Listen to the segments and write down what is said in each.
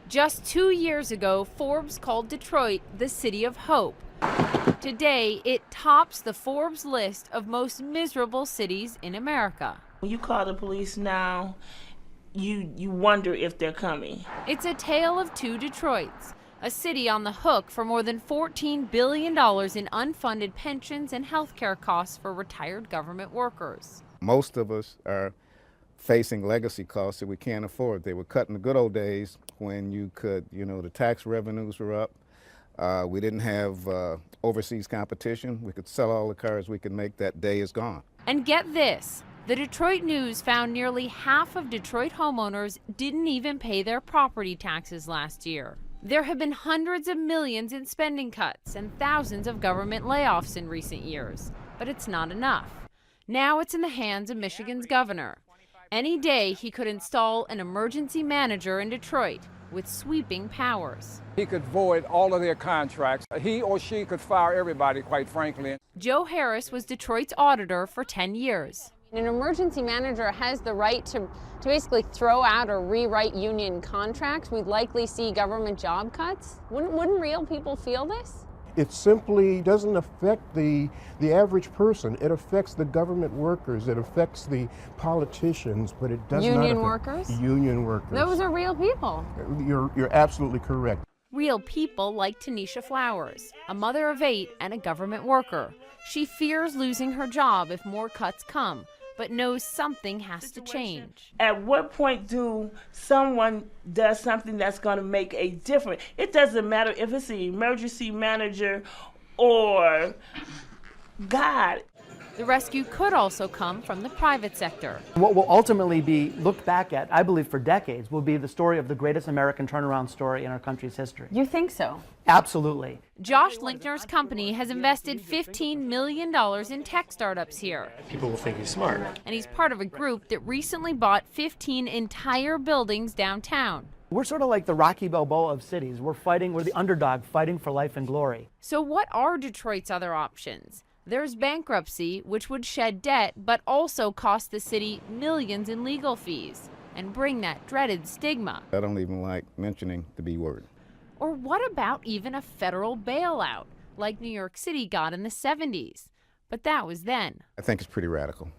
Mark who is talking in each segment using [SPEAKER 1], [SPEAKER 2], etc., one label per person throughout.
[SPEAKER 1] Just 2 years ago, Forbes called Detroit the city of hope. Today, it tops the Forbes list of most miserable cities in America.
[SPEAKER 2] When you call the police now, you wonder if they're coming.
[SPEAKER 1] It's a tale of two Detroits, a city on the hook for more than $14 billion in unfunded pensions and health care costs for retired government workers.
[SPEAKER 3] Most of us are facing legacy costs that we can't afford. They were cut in the good old days when you could, the tax revenues were up. We didn't have overseas competition. We could sell all the cars we could make. That day is gone.
[SPEAKER 1] And get this, the Detroit News found nearly half of Detroit homeowners didn't even pay their property taxes last year. There have been hundreds of millions in spending cuts and thousands of government layoffs in recent years, but it's not enough. Now it's in the hands of Michigan's governor. Any day he could install an emergency manager in Detroit with sweeping powers.
[SPEAKER 4] He could void all of their contracts. He or she could fire everybody, quite frankly.
[SPEAKER 1] Joe Harris was Detroit's auditor for 10 years.
[SPEAKER 5] An emergency manager has the right to basically throw out or rewrite union contracts. We'd likely see government job cuts. Wouldn't real people feel this?
[SPEAKER 6] It simply doesn't affect the average person. It affects the government workers. It affects the politicians, but it does not affect
[SPEAKER 5] union workers.
[SPEAKER 6] Union workers.
[SPEAKER 5] Those are real people.
[SPEAKER 6] You're absolutely correct.
[SPEAKER 1] Real people like Tanisha Flowers, a mother of 8 and a government worker. She fears losing her job if more cuts come, but knows something has to change.
[SPEAKER 2] At what point do someone does something that's going to make a difference? It doesn't matter if it's the emergency manager or God.
[SPEAKER 1] The rescue could also come from the private sector.
[SPEAKER 7] What will ultimately be looked back at, I believe for decades, will be the story of the greatest American turnaround story in our country's history.
[SPEAKER 5] You think so?
[SPEAKER 7] Absolutely.
[SPEAKER 1] Josh Linkner's company has invested $15 million in tech startups here.
[SPEAKER 8] People will think he's smart.
[SPEAKER 1] And he's part of a group that recently bought 15 entire buildings downtown.
[SPEAKER 7] We're sort of like the Rocky Balboa of cities. We're the underdog fighting for life and glory.
[SPEAKER 1] So what are Detroit's other options? There's bankruptcy, which would shed debt, but also cost the city millions in legal fees and bring that dreaded stigma.
[SPEAKER 3] I don't even like mentioning the B word.
[SPEAKER 1] Or what about even a federal bailout, like New York City got in the 70s? But that was then.
[SPEAKER 3] I think it's pretty radical.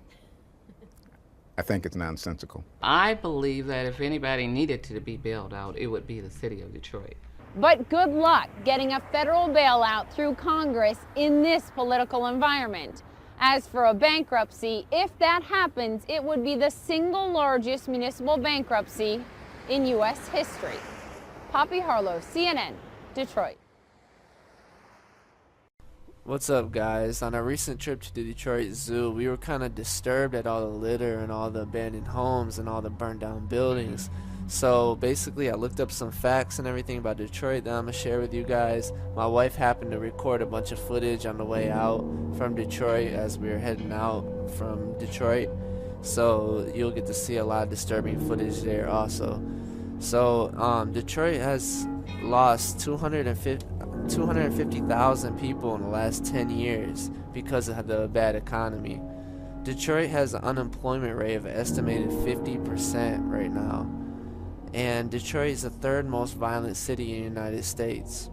[SPEAKER 3] I think it's nonsensical.
[SPEAKER 9] I believe that if anybody needed to be bailed out, it would be the city of Detroit.
[SPEAKER 5] But good luck getting a federal bailout through Congress in this political environment. As for a bankruptcy, if that happens, it would be the single largest municipal bankruptcy in U.S. history. Poppy Harlow, CNN, Detroit.
[SPEAKER 10] What's up, guys? On our recent trip to the Detroit Zoo, we were kind of disturbed at all the litter and all the abandoned homes and all the burned down buildings. So basically I looked up some facts and everything about Detroit that I'm going to share with you guys. My wife happened to record a bunch of footage on the way out from Detroit as we were heading out from Detroit. So you'll get to see a lot of disturbing footage there also. So Detroit has lost 250,000 people in the last 10 years because of the bad economy. Detroit has an unemployment rate of an estimated 50% right now. And Detroit is the third most violent city in the United States.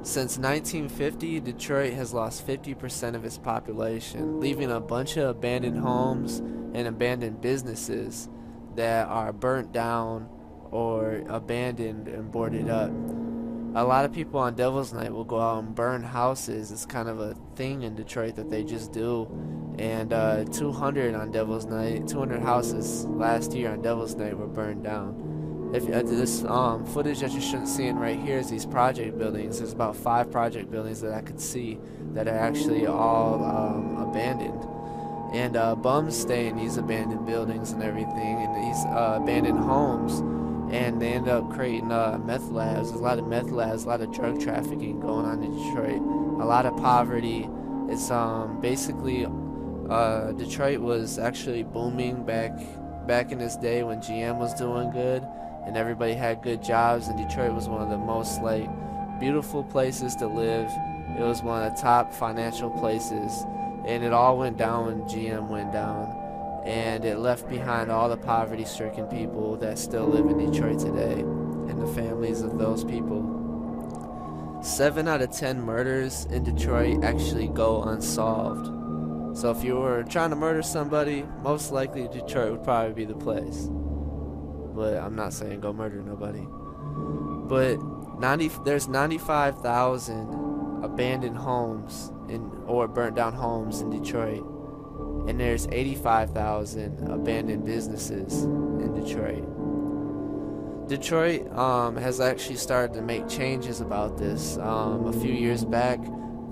[SPEAKER 10] Since 1950, Detroit has lost 50% of its population, leaving a bunch of abandoned homes and abandoned businesses that are burnt down or abandoned and boarded up. A lot of people on Devil's Night will go out and burn houses. It's kind of a thing in Detroit that they just do. And 200 on Devil's Night, 200 houses last year on Devil's Night were burned down. If this footage that you're seeing right here is these project buildings. There's about 5 project buildings that I could see that are actually all abandoned. And bums stay in these abandoned buildings and everything, and these abandoned homes. And they end up creating meth labs. There's a lot of meth labs, a lot of drug trafficking going on in Detroit, a lot of poverty. It's basically Detroit was actually booming back in this day when GM was doing good and everybody had good jobs, and Detroit was one of the most beautiful places to live. It was one of the top financial places, and it all went down when GM went down, and it left behind all the poverty-stricken people that still live in Detroit today. and the families of those people. 7 out of 10 murders in Detroit actually go unsolved. So if you were trying to murder somebody, most likely Detroit would probably be the place. But I'm not saying go murder nobody. But there's 95,000 abandoned homes or burnt down homes in Detroit. And there's 85,000 abandoned businesses in Detroit. Detroit has actually started to make changes about this. A few years back,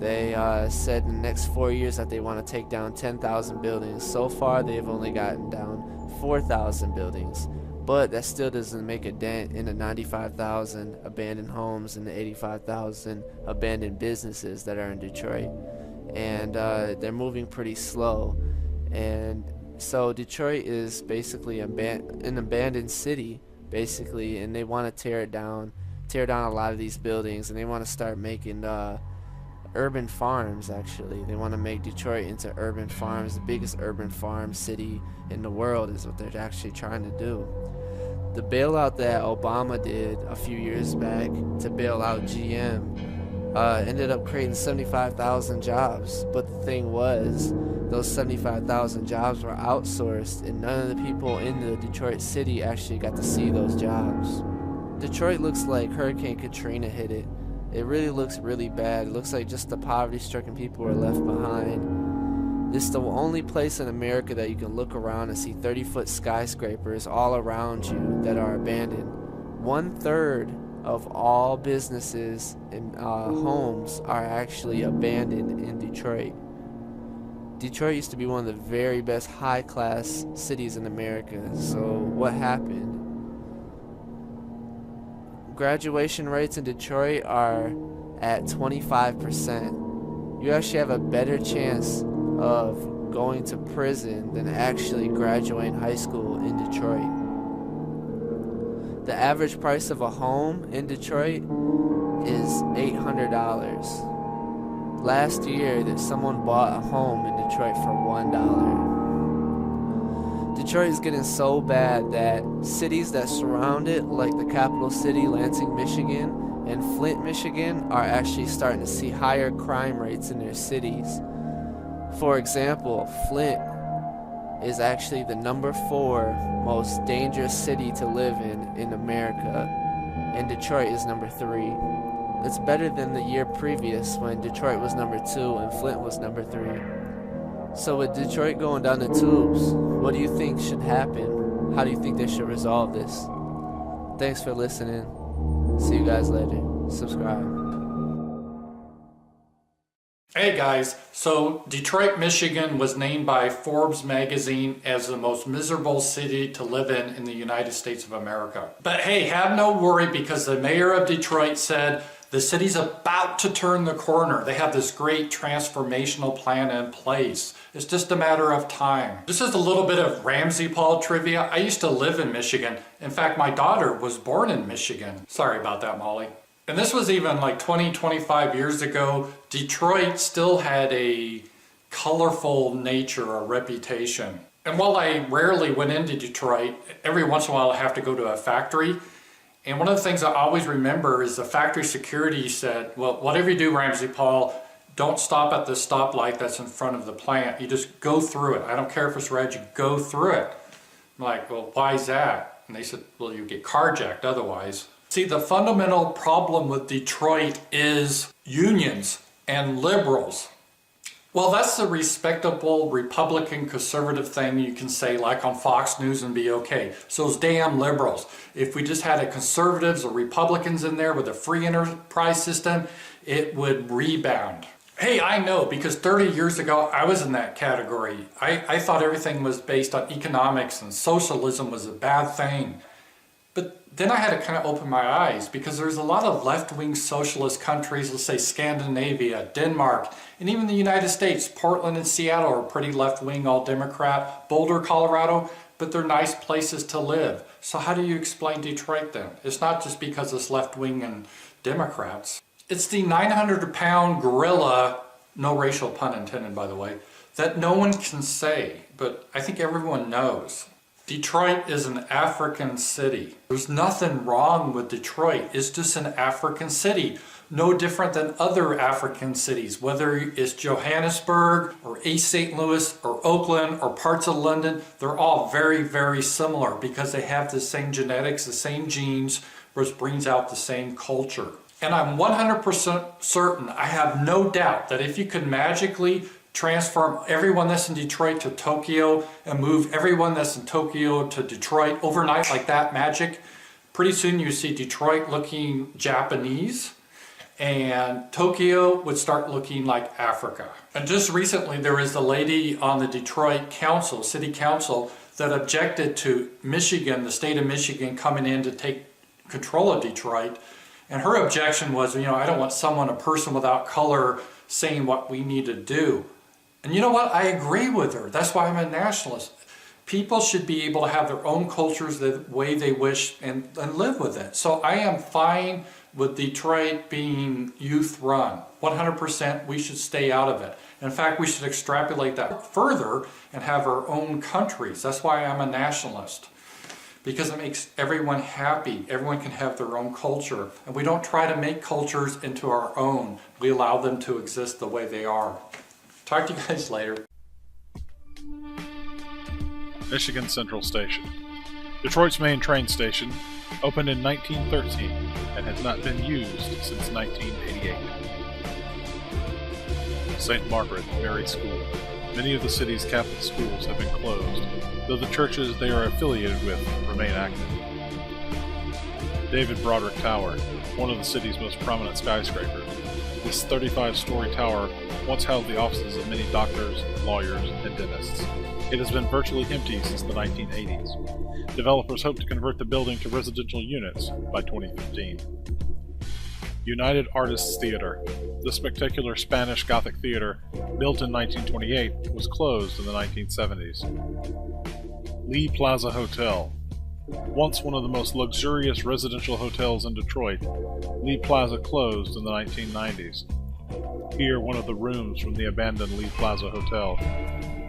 [SPEAKER 10] they said in the next 4 years that they want to take down 10,000 buildings. So far, they've only gotten down 4,000 buildings. But that still doesn't make a dent in the 95,000 abandoned homes and the 85,000 abandoned businesses that are in Detroit. And they're moving pretty slow. And so Detroit is basically an abandoned city, basically, and they want to tear down a lot of these buildings, and they want to start making urban farms. Actually, they want to make Detroit into urban farms. The biggest urban farm city in the world is what they're actually trying to do. The bailout that Obama did a few years back to bail out GM ended up creating 75,000 jobs, but the thing was, those 75,000 jobs were outsourced, and none of the people in the Detroit city actually got to see those jobs. Detroit looks like Hurricane Katrina hit it. It really looks really bad. It looks like just the poverty-stricken people were left behind. This is the only place in America that you can look around and see 30-foot skyscrapers all around you that are abandoned. 1/3 of all businesses and homes are actually abandoned in Detroit. Detroit used to be one of the very best high-class cities in America. So what happened? Graduation rates in Detroit are at 25%. You actually have a better chance of going to prison than actually graduating high school in Detroit. The average price of a home in Detroit is $800. Last year, someone bought a home in Detroit for $1. Detroit is getting so bad that cities that surround it, like the capital city, Lansing, Michigan, and Flint, Michigan, are actually starting to see higher crime rates in their cities. For example, Flint is actually the number 4 most dangerous city to live in America, and Detroit is number 3. It's better than the year previous when Detroit was number 2 and Flint was number 3. So with Detroit going down the tubes, what do you think should happen? How do you think they should resolve this? Thanks for listening. See you guys later. Subscribe.
[SPEAKER 8] Hey guys, so Detroit, Michigan was named by Forbes magazine as the most miserable city to live in the United States of America. But hey, have no worry, because the mayor of Detroit said the city's about to turn the corner. They have this great transformational plan in place. It's just a matter of time. This is a little bit of Ramsey Paul trivia. I used to live in Michigan. In fact, my daughter was born in Michigan. Sorry about that, Molly. And this was even like 20, 25 years ago. Detroit still had a colorful nature or reputation. And while I rarely went into Detroit, every once in a while I have to go to a factory. And one of the things I always remember is the factory security said, well, whatever you do, Ramsey Paul, don't stop at the stoplight that's in front of the plant. You just go through it. I don't care if it's red, you go through it. I'm like, well, why is that? And they said, well, you get carjacked otherwise. See, the fundamental problem with Detroit is unions and liberals. Well, that's the respectable Republican conservative thing you can say, like on Fox News, and be okay. So those damn liberals. If we just had a conservatives or Republicans in there with a free enterprise system, it would rebound. Hey, I know, because 30 years ago, I was in that category. I thought everything was based on economics and socialism was a bad thing. But then I had to kind of open my eyes, because there's a lot of left-wing socialist countries, let's say Scandinavia, Denmark, and even the United States. Portland and Seattle are pretty left-wing, all Democrat. Boulder, Colorado, but they're nice places to live. So how do you explain Detroit then? It's not just because it's left-wing and Democrats. It's the 900-pound gorilla, no racial pun intended by the way, that no one can say, but I think everyone knows. Detroit is an African city. There's nothing wrong with Detroit. It's just an African city. No different than other African cities, whether it's Johannesburg or East St. Louis or Oakland or parts of London. They're all very, very similar because they have the same genetics, the same genes, which brings out the same culture. And I'm 100% certain, I have no doubt that if you could magically transform everyone that's in Detroit to Tokyo and move everyone that's in Tokyo to Detroit overnight like that magic, pretty soon you see Detroit looking Japanese and Tokyo would start looking like Africa. And just recently there was a lady on the Detroit council, city council, that objected to Michigan, the state of Michigan, coming in to take control of Detroit. And her objection was, I don't want a person without color saying what we need to do. And you know what? I agree with her. That's why I'm a nationalist. People should be able to have their own cultures the way they wish and live with it. So I am fine with Detroit being youth run. 100% we should stay out of it. In fact, we should extrapolate that further and have our own countries. That's why I'm a nationalist. Because it makes everyone happy. Everyone can have their own culture. And we don't try to make cultures into our own. We allow them to exist the way they are. Talk to you guys later.
[SPEAKER 11] Michigan Central Station. Detroit's main train station opened in 1913 and has not been used since 1988. St. Margaret Mary School. Many of the city's Catholic schools have been closed, though the churches they are affiliated with remain active. David Broderick Tower, one of the city's most prominent skyscrapers. This 35-story tower once held the offices of many doctors, lawyers, and dentists. It has been virtually empty since the 1980s. Developers hope to convert the building to residential units by 2015. United Artists Theater. The spectacular Spanish Gothic theater, built in 1928, was closed in the 1970s. Lee Plaza Hotel. Once one of the most luxurious residential hotels in Detroit, Lee Plaza closed in the 1990s. Here, one of the rooms from the abandoned Lee Plaza Hotel.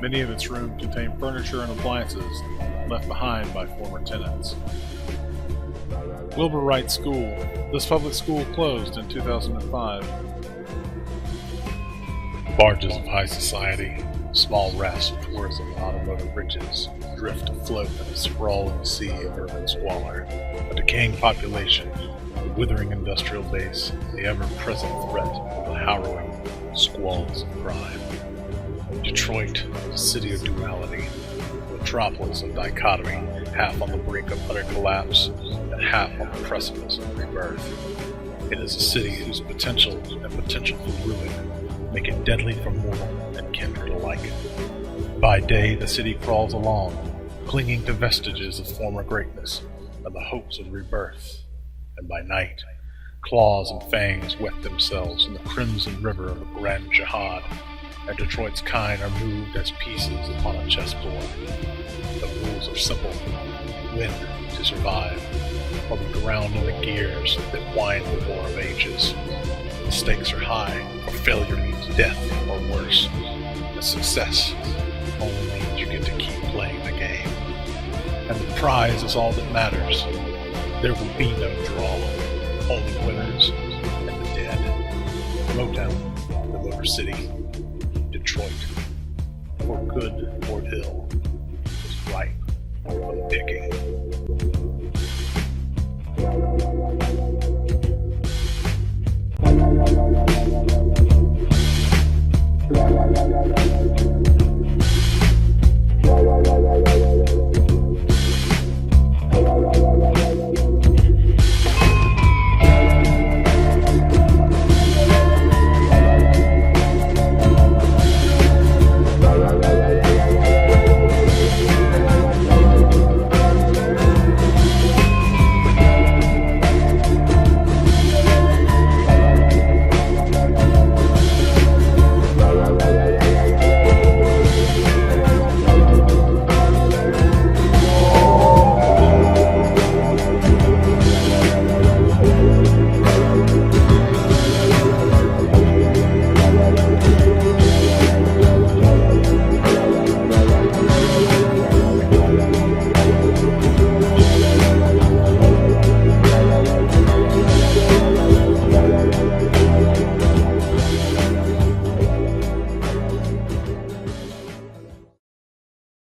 [SPEAKER 11] Many of its rooms contain furniture and appliances left behind by former tenants. Wilbur Wright School. This public school closed in 2005. Barges of high society, small rafts of tourism and automotive riches, drift afloat in a sprawling sea of urban squalor. A decaying population, a withering industrial base, the ever-present threat of the harrowing squalls of crime. Detroit, a city of duality, a metropolis of dichotomy, half on the brink of utter collapse and half on the precipice of rebirth. It is a city whose potential and potential for ruin make it deadly for mortal and kindred alike. By day, the city crawls along, clinging to vestiges of former greatness and the hopes of rebirth. And by night, claws and fangs wet themselves in the crimson river of the Grand Jihad, and Detroit's kind are moved as pieces upon a chessboard. The rules are simple. Win to survive, or be drowned in the gears that wind the war of ages. The stakes are high, for failure means death or worse. The success only means you get to keep playing the game. And the prize is all that matters. There will be no draw, only winners and the dead. Motown, the Motor City, Detroit, for good or ill, is ripe for the picking.